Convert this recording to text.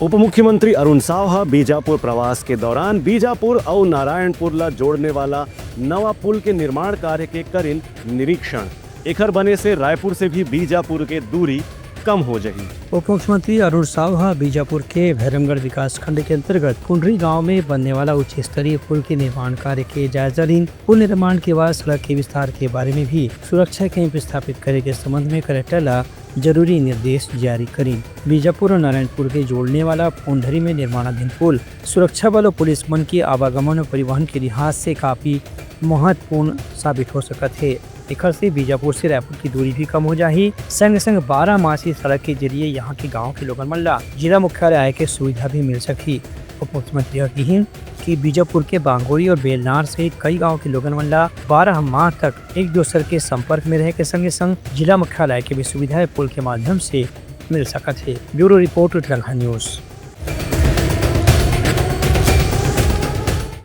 उप मुख्यमंत्री अरुण सावहा बीजापुर प्रवास के दौरान बीजापुर और नारायणपुर ला जोड़ने वाला नवा पुल के निर्माण कार्य के करिन निरीक्षण। एकर बने से रायपुर से भी बीजापुर के दूरी कम हो जाएगी। उप मुख्यमंत्री अरुण सावहा बीजापुर के भैरमगढ़ विकास खंड के अंतर्गत कुंडरी गांव में बनने वाला उच्च स्तरीय पुल के निर्माण कार्य के जायजा लीन। पुल निर्माण के बाद सड़क के विस्तार के बारे में भी सुरक्षा कैंप स्थापित करे के संबंध में कलेक्टर ला जरूरी निर्देश जारी करी। बीजापुर और नारायणपुर के जोड़ने वाला कुंडरी में निर्माणाधीन पुल सुरक्षा बल और पुलिस बल के आवागमन और परिवहन के लिहाज से काफी महत्वपूर्ण साबित हो सकत है। एकर से बीजापुर से रायपुर की दूरी भी कम हो जाही। संग संग 12 मासी सड़क के जरिए यहाँ के गाँव के लोगन मन ला जिला मुख्यालय आय के सुविधा भी मिल सकी। उप मुख्यमंत्री कही कि बीजापुर के बांगोरी और बेलनार सहित कई गांव के लोगन मन ला 12 माह तक एक दूसरे के संपर्क में रहे के संगे संग जिला मुख्यालय के भी सुविधाएं पुल के माध्यम से मिल सकत है। Bureau report Uttarakhand news.